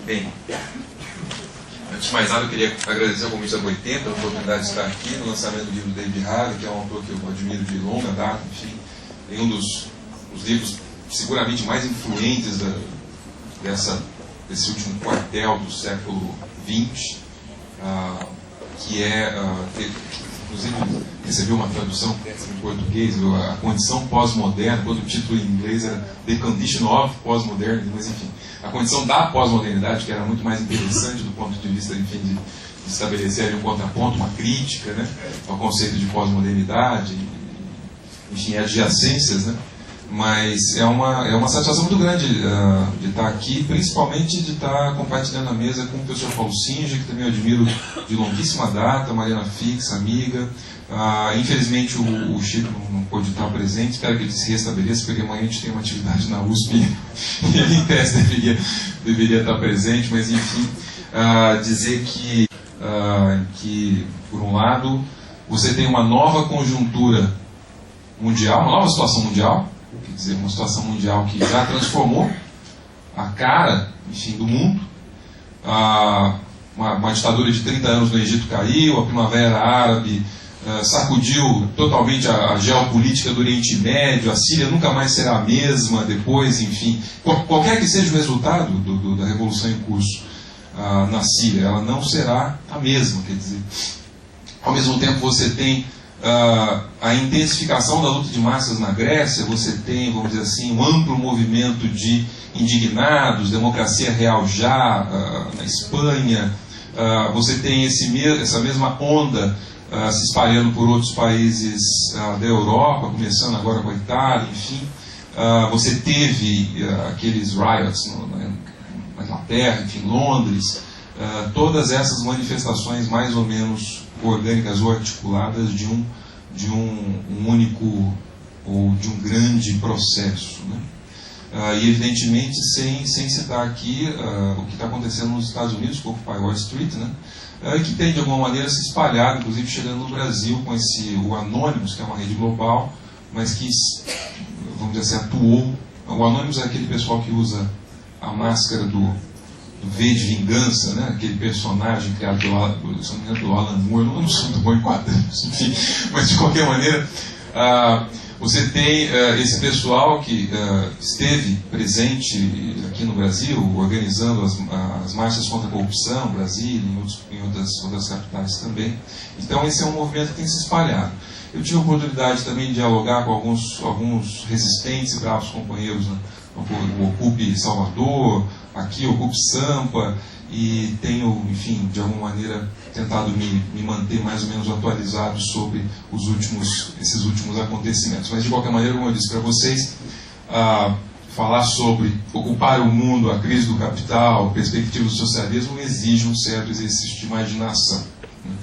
Bem, antes de mais nada eu queria agradecer ao convite da Boitempo pela oportunidade de estar aqui no lançamento do livro do David Harvey, que é um autor que eu admiro de longa data, enfim, é um dos livros seguramente mais influentes desse último quartel do século XX, que inclusive recebeu uma tradução em português, a condição pós-moderna, quando o título em inglês era The Condition of Postmodernity, mas enfim, a condição da pós-modernidade, que era muito mais interessante do ponto de vista, enfim, de estabelecer ali um contraponto, uma crítica, né, ao conceito de pós-modernidade, enfim, adjacências, né? Mas é uma satisfação muito grande de estar aqui, principalmente de estar compartilhando a mesa com o professor Paulo Singe, que também eu admiro de longuíssima data, Mariana Fix, amiga. Infelizmente o Chico não pôde estar presente, espero que ele se restabeleça, porque amanhã a gente tem uma atividade na USP e ele em tese deveria estar presente, mas enfim, dizer que, por um lado, você tem uma nova conjuntura mundial, uma nova situação mundial, quer dizer, uma situação mundial que já transformou a cara, enfim, do mundo. Uma ditadura de 30 anos no Egito caiu, a Primavera Árabe sacudiu totalmente a geopolítica do Oriente Médio, a Síria nunca mais será a mesma depois, enfim. Qualquer que seja o resultado da revolução em curso na Síria, ela não será a mesma, quer dizer. Ao mesmo tempo você tem a intensificação da luta de massas na Grécia, você tem, vamos dizer assim, um amplo movimento de indignados, democracia real já na Espanha, você tem essa mesma onda se espalhando por outros países da Europa, começando agora com a Itália, enfim. Você teve aqueles riots na Inglaterra, enfim, Londres, todas essas manifestações mais ou menos orgânicas ou articuladas de um único ou de um grande processo, né? E evidentemente sem citar aqui o que está acontecendo nos Estados Unidos com o Occupy Wall Street, né? Que tem de alguma maneira se espalhado, inclusive chegando no Brasil com o Anonymous, que é uma rede global, mas que, vamos dizer assim, atuou. O Anonymous é aquele pessoal que usa a máscara do V de Vingança, né? Aquele personagem criado pelo Alan Moore. Eu não sou muito bom em quadrinhos, enfim, mas de qualquer maneira você tem esse pessoal que esteve presente aqui no Brasil, organizando as marchas contra a corrupção, Brasília, em outras capitais também. Então esse é um movimento que tem se espalhado. Eu tive a oportunidade também de dialogar com alguns resistentes e bravos companheiros, né? O Ocupe Salvador, aqui o Ocupe Sampa, e tenho, enfim, de alguma maneira tentado me manter mais ou menos atualizado sobre esses últimos acontecimentos. Mas de qualquer maneira, como eu disse para vocês, falar sobre ocupar o mundo, a crise do capital, perspectivas do socialismo exige um certo exercício de imaginação, né?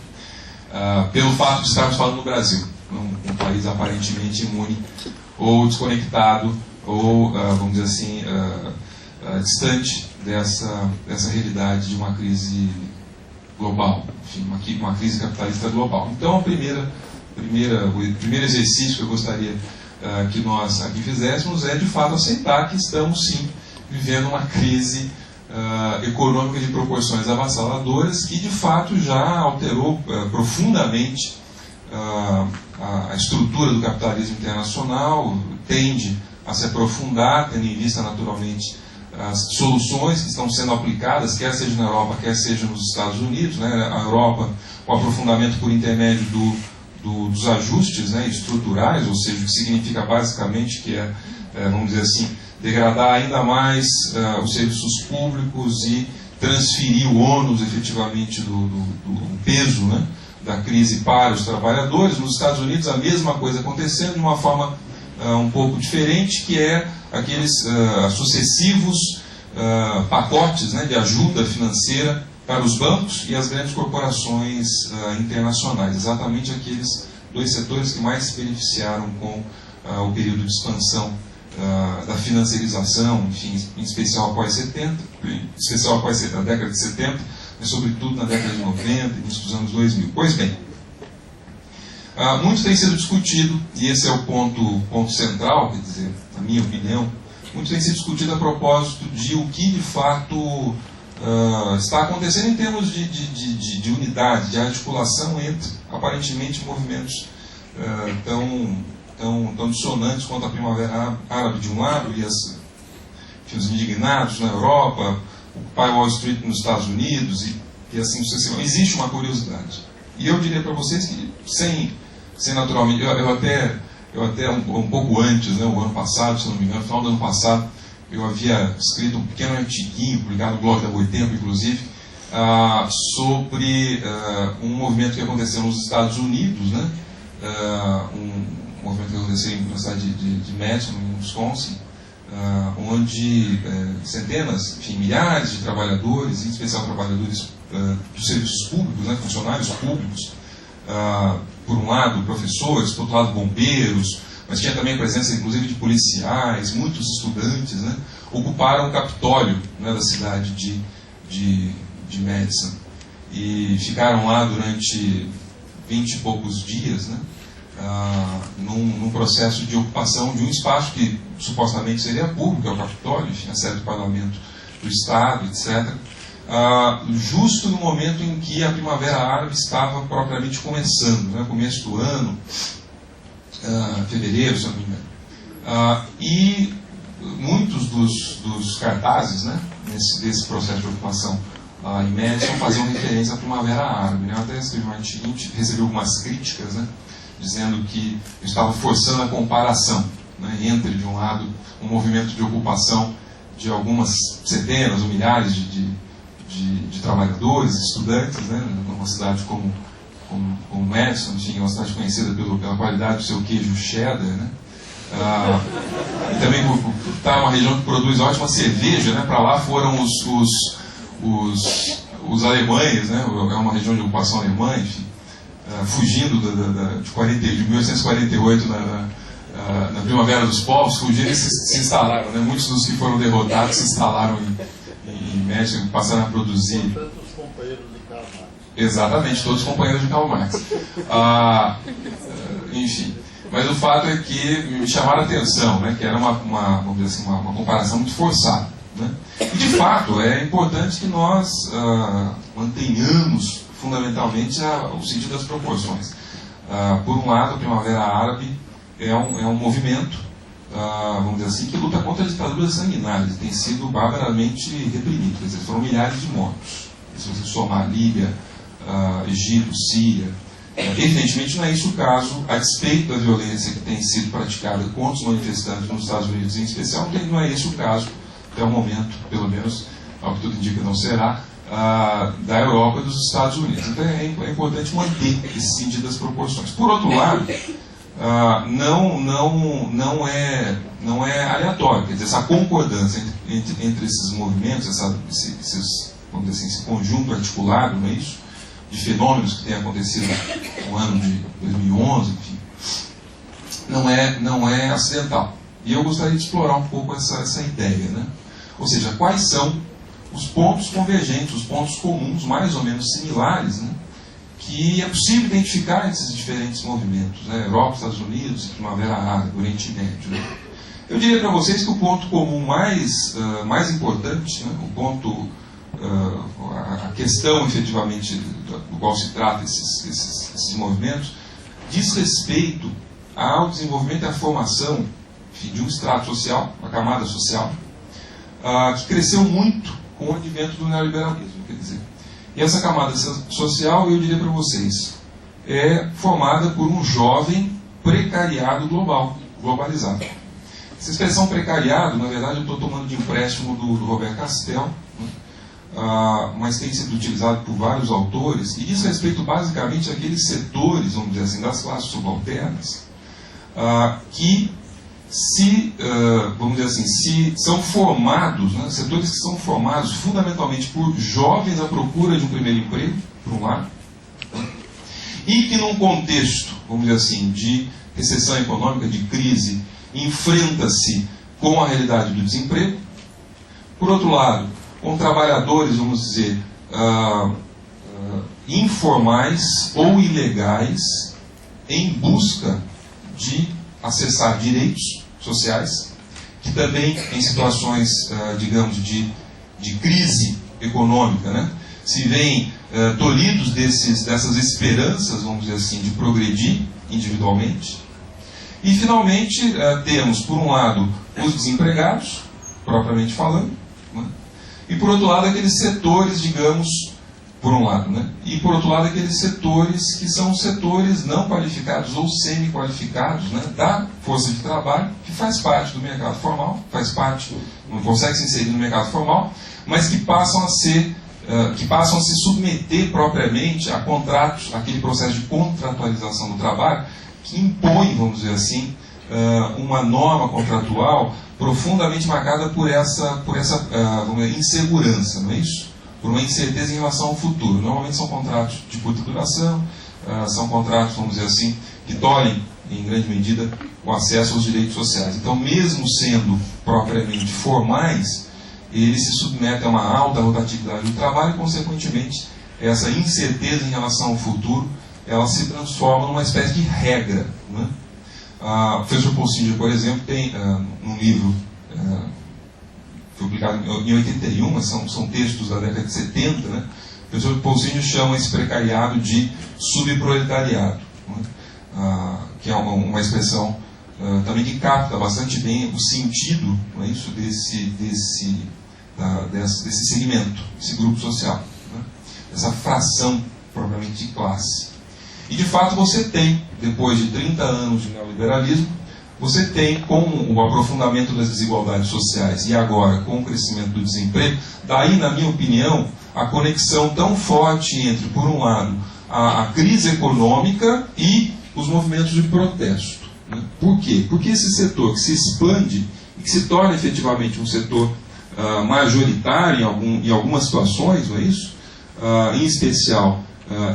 Pelo fato de estarmos falando no Brasil, um país aparentemente imune ou desconectado ou, vamos dizer assim, distante dessa realidade de uma crise global, enfim, uma crise capitalista global. Então, o primeiro exercício que eu gostaria que nós aqui fizéssemos é, de fato, aceitar que estamos, sim, vivendo uma crise econômica de proporções avassaladoras que, de fato, já alterou profundamente a estrutura do capitalismo internacional, tende a se aprofundar, tendo em vista, naturalmente, as soluções que estão sendo aplicadas, quer seja na Europa, quer seja nos Estados Unidos, né? A Europa, o aprofundamento por intermédio dos ajustes, né, estruturais, ou seja, o que significa basicamente que vamos dizer assim, degradar ainda mais os serviços públicos e transferir o ônus, efetivamente, do peso, né, da crise para os trabalhadores. Nos Estados Unidos, a mesma coisa acontecendo de uma forma um pouco diferente, que é aqueles sucessivos pacotes, né, de ajuda financeira para os bancos e as grandes corporações internacionais. Exatamente aqueles dois setores que mais se beneficiaram com o período de expansão da financiarização, enfim, em especial após a década de 70, mas sobretudo na década de 90 e início dos anos 2000. Pois bem, muito tem sido discutido, e esse é o ponto central, quer dizer, na minha opinião, muito tem sido discutido a propósito de o que de fato está acontecendo em termos de unidade, de articulação entre, aparentemente, movimentos tão dissonantes quanto a Primavera Árabe de um lado e os indignados na Europa, occupy Wall Street nos Estados Unidos e assim sucessivamente. Existe uma curiosidade. E eu diria para vocês que, sem naturalmente, eu até um pouco antes, né, o ano passado, se não me engano, no final do ano passado, eu havia escrito um pequeno artiguinho, publicado no blog da Boitempo, inclusive, sobre um movimento que aconteceu nos Estados Unidos, né, um movimento que aconteceu na cidade de Madison, em Wisconsin, onde centenas, enfim, milhares de trabalhadores, em especial trabalhadores dos serviços públicos, né, funcionários públicos, por um lado professores, por outro lado bombeiros, mas tinha também a presença inclusive de policiais, muitos estudantes, né, ocuparam o Capitólio, né, da cidade de Madison e ficaram lá durante 20 e poucos dias, né, num processo de ocupação de um espaço que supostamente seria público, que é o Capitólio, enfim, a sede do Parlamento do Estado, etc., justo no momento em que a Primavera Árabe estava propriamente começando, né, começo do ano, fevereiro, se não me engano. E muitos dos cartazes, né, desse processo de ocupação em Madison faziam referência à Primavera Árabe, né. Eu até escrevi um artigo, recebi algumas críticas, né, dizendo que eu estava forçando a comparação, né, entre, de um lado, um movimento de ocupação de algumas centenas ou milhares de trabalhadores, estudantes, né, numa cidade como Madison, enfim, uma cidade conhecida pela qualidade do seu queijo cheddar, né, e também por estar uma região que produz ótima cerveja, né, para lá foram os alemães, né, é uma região de ocupação alemã, enfim, fugindo de 1848 na Primavera dos Povos, fugiram e se instalaram, né, muitos dos que foram derrotados se instalaram em México, passaram a produzir. Todos os companheiros de Karl Marx. Exatamente, todos os companheiros de Karl Marx. Enfim, mas o fato é que me chamaram a atenção, né, que era vamos dizer assim, uma comparação muito forçada, né? E de fato é importante que nós mantenhamos fundamentalmente o sentido das proporções. Por um lado, a Primavera Árabe é um movimento, vamos dizer assim, que luta contra ditaduras sanguinárias, tem sido barbaramente reprimido, quer dizer, foram milhares de mortos. Se você somar Líbia, Egito, Síria, evidentemente não é isso o caso, a despeito da violência que tem sido praticada contra os manifestantes nos Estados Unidos em especial, não é esse o caso, até o momento, pelo menos, ao que tudo indica não será, da Europa e dos Estados Unidos. Então é importante manter esse sentido das proporções. Por outro lado, não é aleatório, quer dizer, essa concordância entre esses movimentos, vamos dizer assim, esse conjunto articulado, não é isso, de fenômenos que tem acontecido no ano de 2011, enfim, não é acidental. E eu gostaria de explorar um pouco essa ideia, né? Ou seja, quais são os pontos convergentes, os pontos comuns, mais ou menos similares, né, que é possível identificar esses diferentes movimentos, né, Europa, Estados Unidos, Primavera Árabe, Oriente Médio. Né? Eu diria para vocês que o ponto comum mais importante, né, a questão efetivamente do qual se trata esses movimentos, diz respeito ao desenvolvimento e à formação, enfim, de um estrato social, uma camada social, que cresceu muito com o advento do neoliberalismo, quer dizer. E essa camada social, eu diria para vocês, é formada por um jovem precariado globalizado. Essa expressão precariado, na verdade, eu estou tomando de empréstimo do Robert Castel, né, mas tem sido utilizado por vários autores, e diz respeito basicamente àqueles setores, vamos dizer assim, das classes subalternas, que vamos dizer assim, se são formados, né, setores que são formados fundamentalmente por jovens à procura de um primeiro emprego, por um lado, né, e que num contexto, vamos dizer assim, de recessão econômica, de crise, enfrenta-se com a realidade do desemprego. Por outro lado, com trabalhadores, vamos dizer, informais ou ilegais em busca de acessar direitos sociais que também em situações, digamos, de crise econômica, né, se veem tolhidos dessas esperanças, vamos dizer assim, de progredir individualmente. E, finalmente, temos, por um lado, os desempregados, propriamente falando, né, e, por outro lado, aqueles setores, digamos, por um lado, né, e, por outro lado, aqueles setores que são setores não qualificados ou semi-qualificados, né, da força de trabalho, que faz parte do mercado formal, não consegue se inserir no mercado formal, mas que passam a se submeter propriamente a contratos, aquele processo de contratualização do trabalho, que impõe, vamos dizer assim, uma norma contratual profundamente marcada por essa vamos dizer, insegurança, não é isso? Por uma incerteza em relação ao futuro. Normalmente são contratos de curta duração, são contratos, vamos dizer assim, que tolhem, em grande medida, o acesso aos direitos sociais. Então, mesmo sendo propriamente formais, eles se submetem a uma alta rotatividade do trabalho e, consequentemente, essa incerteza em relação ao futuro, ela se transforma numa espécie de regra, né? O professor Paul Singer, por exemplo, tem num livro, foi publicado em 81, mas são textos da década de 70, né? O professor Paul Singer chama esse precariado de subproletariado, né? Que é uma expressão também que capta bastante bem o sentido, não é isso, desse segmento, desse grupo social, né? Essa fração propriamente de classe. E de fato você tem, depois de 30 anos de neoliberalismo, você tem, com o aprofundamento das desigualdades sociais e agora com o crescimento do desemprego, daí, na minha opinião, a conexão tão forte entre, por um lado, a crise econômica e os movimentos de protesto, né? Por quê? Porque esse setor que se expande e que se torna efetivamente um setor majoritário em algumas situações, não é isso? Em especial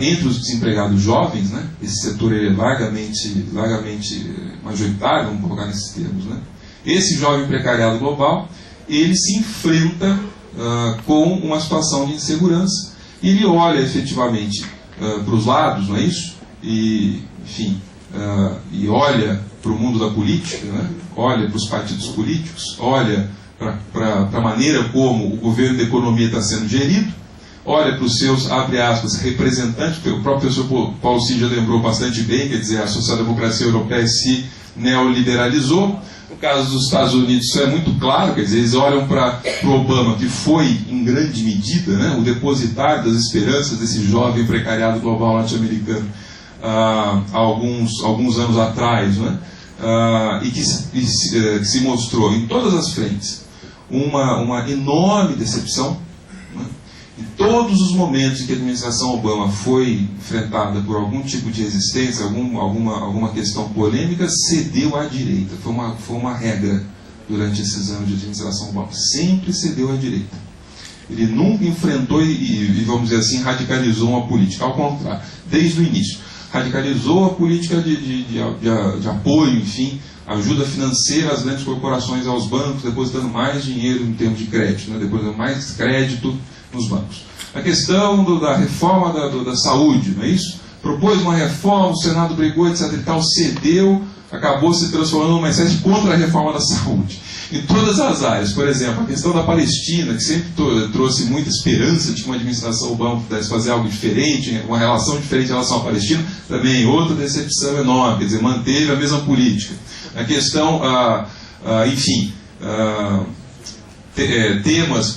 entre os desempregados jovens, né? Esse setor é largamente majoritário, vamos colocar nesses termos, né? Esse jovem precariado global, ele se enfrenta com uma situação de insegurança e ele olha efetivamente para os lados, não é isso? E, enfim, e olha para o mundo da política, né? Olha para os partidos políticos, olha para a maneira como o governo da economia está sendo gerido, olha para os seus, abre aspas, representantes, porque o próprio professor Paul Singer lembrou bastante bem, quer dizer, a social-democracia europeia se neoliberalizou. No caso dos Estados Unidos isso é muito claro, quer dizer, eles olham para o Obama, que foi, em grande medida, né, o depositário das esperanças desse jovem precariado global norte-americano há alguns anos atrás, né, e que se mostrou em todas as frentes uma enorme decepção. Em todos os momentos em que a administração Obama foi enfrentada por algum tipo de resistência, alguma questão polêmica, cedeu à direita. Foi uma regra durante esses anos de administração Obama. Sempre cedeu à direita. Ele nunca enfrentou e vamos dizer assim, radicalizou uma política. Ao contrário, desde o início. Radicalizou a política de apoio, enfim, ajuda financeira às grandes corporações, aos bancos, depositando mais dinheiro em termos de crédito, né, depositando mais crédito nos bancos. A questão da reforma da saúde, não é isso? Propôs uma reforma, o Senado brigou, etc. e tal, cedeu, acabou se transformando numa espécie de contra-reforma da saúde. Em todas as áreas, por exemplo, a questão da Palestina, que sempre trouxe muita esperança de que uma administração Obama pudesse fazer algo diferente, uma relação diferente em relação à Palestina, também outra decepção enorme, quer dizer, manteve a mesma política. A questão, enfim, temas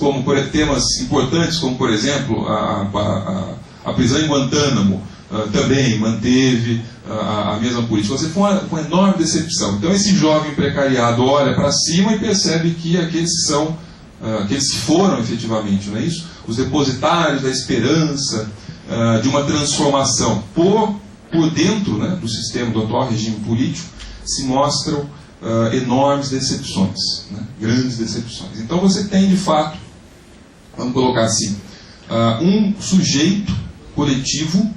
importantes, como, por exemplo, a prisão em Guantánamo, também manteve a mesma política. Você foi uma enorme decepção. Então esse jovem precariado olha para cima e percebe que aqueles que foram efetivamente, não é isso? Os depositários da esperança de uma transformação por dentro, né, do sistema, do atual regime político, se mostram enormes decepções, né, grandes decepções. Então você tem, de fato, vamos colocar assim, um sujeito coletivo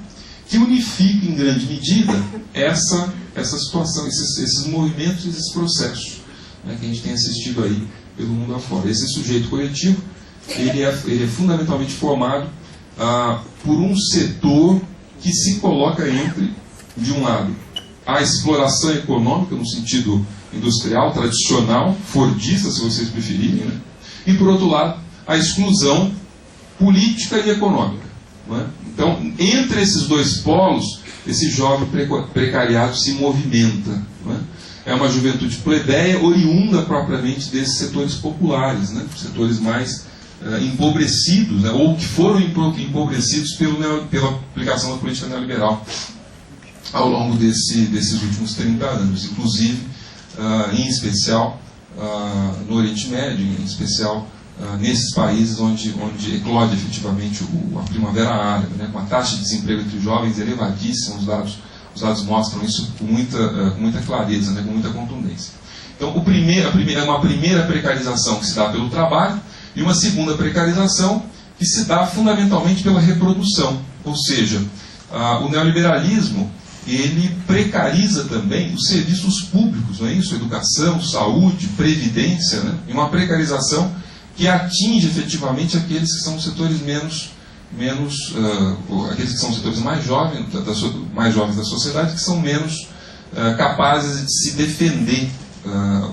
que unifica em grande medida essa situação, esses movimentos, esses processos, né, que a gente tem assistido aí pelo mundo afora. Esse sujeito coletivo, ele é fundamentalmente formado por um setor que se coloca entre, de um lado, a exploração econômica, no sentido industrial, tradicional, fordista, se vocês preferirem, né? E, por outro lado, a exclusão política e econômica. Não é? Então, entre esses dois polos, esse jovem precariado se movimenta. Não é? É uma juventude plebeia oriunda propriamente desses setores populares, né? Setores mais empobrecidos, né? Ou que foram empobrecidos pela aplicação da política neoliberal ao longo desses últimos 30 anos, inclusive, em especial, no Oriente Médio, em especial nesses países onde eclode efetivamente a primavera árabe, né? Com a taxa de desemprego entre os jovens elevadíssima, os dados mostram isso com muita clareza, né? Com muita contundência. Então, uma primeira precarização que se dá pelo trabalho e uma segunda precarização que se dá fundamentalmente pela reprodução, ou seja, o neoliberalismo ele precariza também os serviços públicos, não é isso? Educação, saúde, previdência, né? E uma precarização que atinge efetivamente aqueles que são setores aqueles que são os setores mais jovens da sociedade, que são menos capazes de se defender,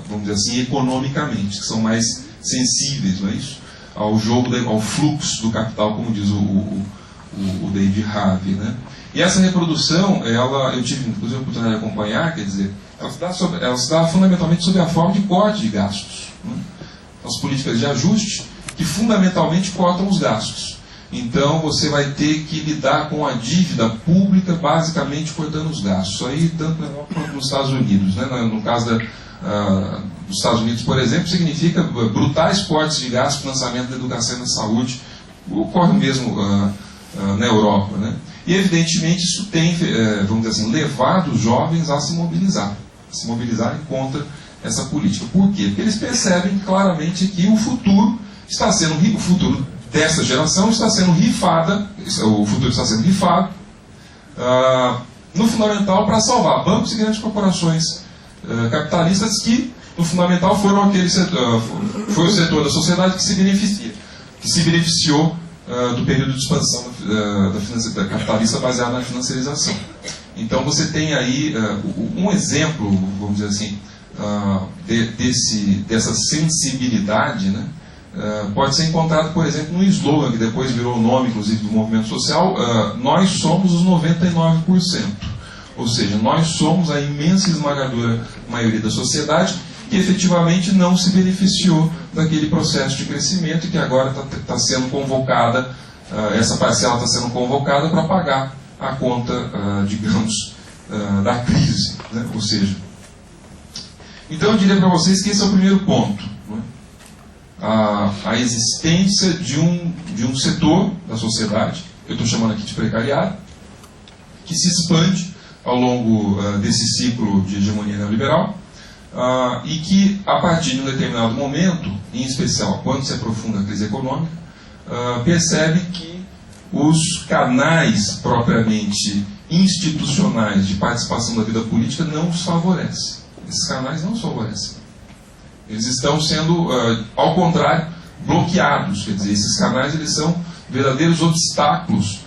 vamos dizer assim, economicamente, que são mais sensíveis, não é isso? Ao jogo, ao fluxo do capital, como diz o David Harvey, né? E essa reprodução, eu tive inclusive a oportunidade de acompanhar, quer dizer, ela se dá fundamentalmente sob a forma de corte de gastos, né? As políticas de ajuste que fundamentalmente cortam os gastos. Então você vai ter que lidar com a dívida pública basicamente cortando os gastos. Isso aí tanto na Europa quanto nos Estados Unidos, né? No caso dos Estados Unidos, por exemplo, significa brutais cortes de gastos, financiamento da educação e da saúde. Ocorre mesmo na Europa, né? E evidentemente isso tem, vamos dizer assim, levado os jovens a se mobilizarem contra essa política. Por quê? Porque eles percebem claramente que o futuro dessa geração está sendo rifado no fundamental para salvar bancos e grandes corporações capitalistas que, no fundamental, foi o setor da sociedade que se beneficiou do período de expansão da capitalista baseada na financiarização. Então você tem aí um exemplo, vamos dizer assim, dessa sensibilidade, né? Pode ser encontrado, por exemplo, num slogan que depois virou o nome, inclusive, do movimento social: nós somos os 99%. Ou seja, nós somos a imensa e esmagadora maioria da sociedade que efetivamente não se beneficiou daquele processo de crescimento e que agora está sendo convocada, essa parcela está sendo convocada para pagar a conta, digamos, da crise, né? Ou seja, então eu diria para vocês que esse é o primeiro ponto, né? A existência de um setor da sociedade, eu estou chamando aqui de precariado, que se expande ao longo desse ciclo de hegemonia neoliberal, e que, a partir de um determinado momento, em especial quando se aprofunda a crise econômica, percebe que os canais propriamente institucionais de participação da vida política não os favorecem. Esses canais não os favorecem. Eles estão sendo, ao contrário, bloqueados. Quer dizer, esses canais eles são verdadeiros obstáculos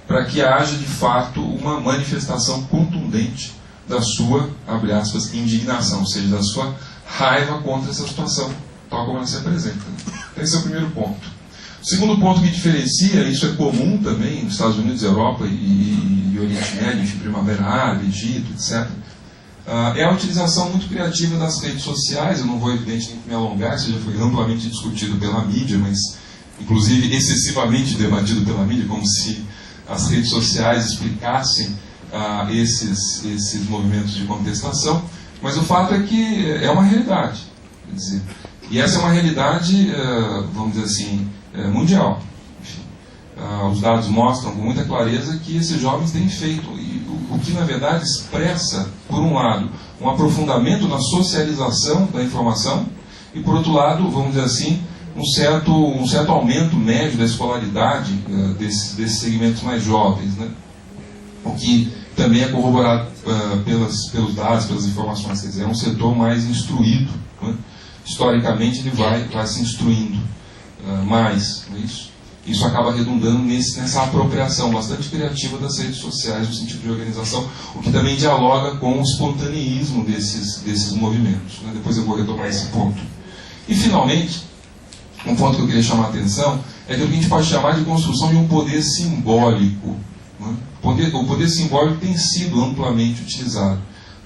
para que haja, de fato, uma manifestação contundente da sua, abre aspas, indignação, ou seja, da sua raiva contra essa situação, tal como ela se apresenta. Então, esse é o primeiro ponto. O segundo ponto que diferencia, isso é comum também nos Estados Unidos, Europa e Oriente Médio, enfim, Primavera Árabe, Egito, etc., é a utilização muito criativa das redes sociais. Eu não vou, evidentemente, me alongar, isso já foi amplamente discutido pela mídia, mas, inclusive, excessivamente debatido pela mídia, como se as redes sociais explicassem esses movimentos de contestação. Mas o fato é que é uma realidade. Quer dizer, e essa é uma realidade, vamos dizer assim, mundial. Enfim, os dados mostram com muita clareza que esses jovens têm feito, o que na verdade expressa, por um lado, um aprofundamento na socialização da informação, e por outro lado, vamos dizer assim, um certo aumento médio da escolaridade desses segmentos mais jovens, né? O que também é corroborado pelos dados, pelas informações. Quer dizer, é um setor mais instruído, né? Historicamente ele vai se instruindo mais, não é isso? isso acaba redundando nessa apropriação bastante criativa das redes sociais no sentido de organização, o que também dialoga com o espontaneísmo desses movimentos, né? Depois eu vou retomar esse ponto. E, finalmente, um ponto que eu queria chamar a atenção é que a gente pode chamar de construção de um poder simbólico, né? O poder simbólico tem sido amplamente utilizado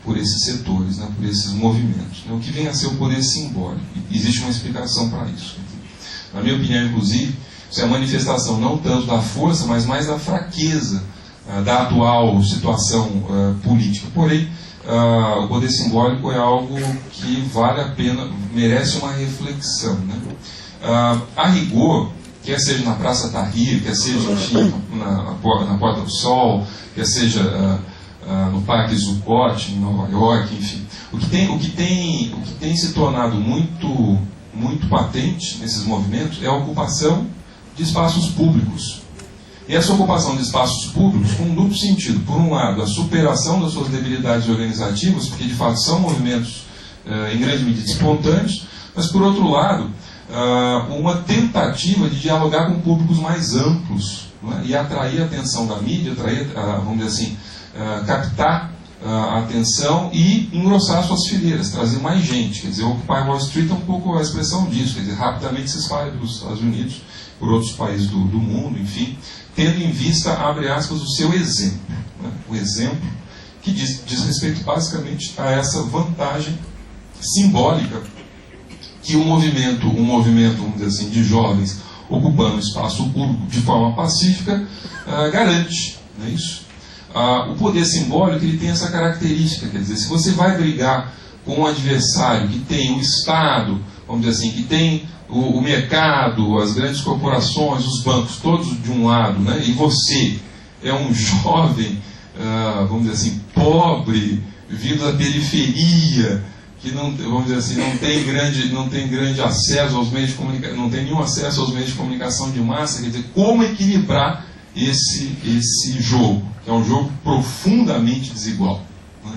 por esses setores, né? Por esses movimentos, né? O que vem a ser o poder simbólico. Existe uma explicação para isso. Na minha opinião, inclusive, isso é a manifestação não tanto da força, mas mais da fraqueza da atual situação política. Porém, o poder simbólico é algo que vale a pena, merece uma reflexão, né? A rigor, quer seja na Praça Tahrir, quer seja, enfim, na Porta do Sol, quer seja no Parque Zuccotti, em Nova York, enfim, o que tem se tornado muito patente nesses movimentos é a ocupação de espaços públicos. E essa ocupação de espaços públicos com um duplo sentido. Por um lado, a superação das suas debilidades organizativas, porque de fato são movimentos em grande medida espontâneos, mas por outro lado, uma tentativa de dialogar com públicos mais amplos, né? E atrair a atenção da mídia, vamos dizer assim, captar a atenção e engrossar suas fileiras, trazer mais gente. Quer dizer, Occupy Wall Street é um pouco a expressão disso, quer dizer, rapidamente se espalha pelos Estados Unidos, por outros países do mundo, enfim, tendo em vista, abre aspas, o seu exemplo, né? O exemplo que diz respeito basicamente a essa vantagem simbólica que um movimento, vamos dizer assim, de jovens ocupando espaço público de forma pacífica garante, não é isso? O poder simbólico ele tem essa característica, quer dizer, se você vai brigar com um adversário que tem o Estado, vamos dizer assim, que tem o mercado, as grandes corporações, os bancos, todos de um lado, né? E você é um jovem, vamos dizer assim, pobre, vindo da periferia, que não, vamos dizer assim, não tem grande acesso aos meios de comunicação, não tem nenhum acesso aos meios de comunicação de massa, quer dizer, como equilibrar esse jogo, que é um jogo profundamente desigual, né?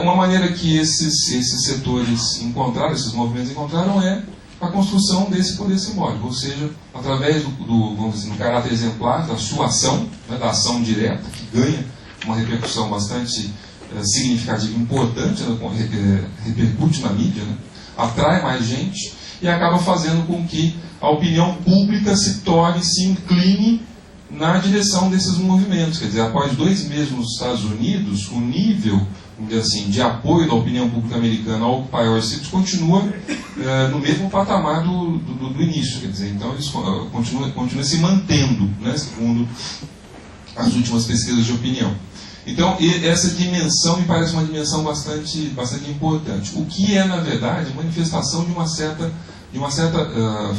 Uma maneira que esses setores encontraram, esses movimentos encontraram, é a construção desse poder simbólico, ou seja, através vamos dizer, do caráter exemplar, da sua ação, né, da ação direta, que ganha uma repercussão bastante significativa, importante, né, repercute na mídia, né, atrai mais gente e acaba fazendo com que a opinião pública se incline na direção desses movimentos. Quer dizer, após 2 meses nos Estados Unidos, o nível assim, de apoio da opinião pública americana ao Occupy Wall Street continua no mesmo patamar do início. Quer dizer, então eles continuam se mantendo, né, segundo as últimas pesquisas de opinião. Então, essa dimensão me parece uma dimensão bastante importante. O que é, na verdade, a manifestação de uma certa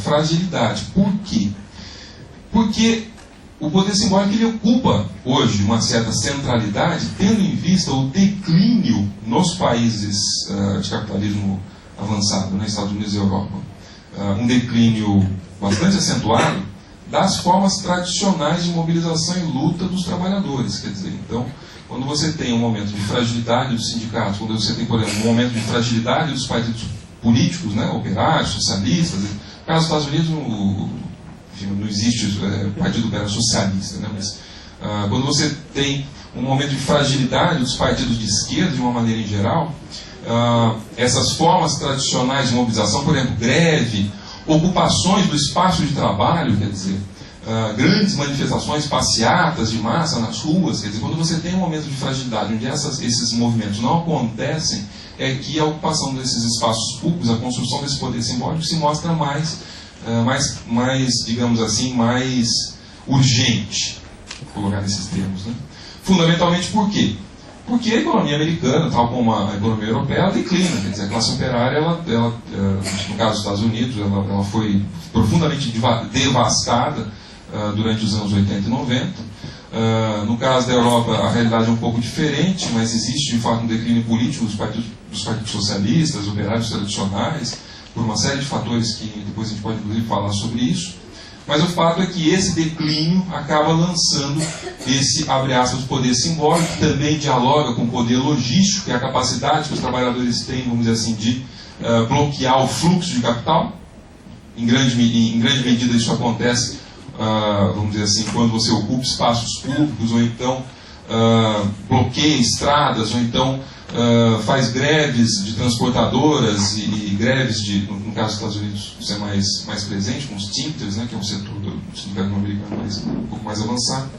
fragilidade. Por quê? Porque o poder simbólico ele ocupa hoje uma certa centralidade, tendo em vista o declínio nos países de capitalismo avançado, né, Estados Unidos e Europa. Um declínio bastante acentuado das formas tradicionais de mobilização e luta dos trabalhadores. Quer dizer, então, quando você tem um momento de fragilidade dos sindicatos, quando você tem, por exemplo, um momento de fragilidade dos partidos políticos, né, operários, socialistas, no caso dos Estados Unidos, enfim, não existe partido operário socialista, né, mas quando você tem um momento de fragilidade dos partidos de esquerda, de uma maneira em geral, essas formas tradicionais de mobilização, por exemplo, greve, ocupações do espaço de trabalho, quer dizer, grandes manifestações, passeatas de massa nas ruas, quer dizer, quando você tem um momento de fragilidade onde esses movimentos não acontecem, é que a ocupação desses espaços públicos, a construção desse poder simbólico se mostra mais, digamos assim, mais urgente, vou colocar nesses termos, né? Fundamentalmente por quê? Porque a economia americana, tal como a economia europeia, ela declina. Quer dizer, a classe operária, no caso dos Estados Unidos, ela foi profundamente devastada durante os anos 80 e 90. No caso da Europa, a realidade é um pouco diferente, mas existe, de fato, um declínio político dos partidos socialistas, operários tradicionais, por uma série de fatores que depois a gente pode, inclusive, falar sobre isso. Mas o fato é que esse declínio acaba lançando esse, abre aspas, poder simbólico, que também dialoga com o poder logístico, que é a capacidade que os trabalhadores têm, vamos dizer assim, de bloquear o fluxo de capital. em grande medida isso acontece, vamos dizer assim, quando você ocupa espaços públicos, ou então bloqueia estradas, ou então faz greves de transportadoras e greves no caso dos Estados Unidos, isso é mais presente, com os Teamsters, né, que é um setor do sindicato americano um pouco mais avançado.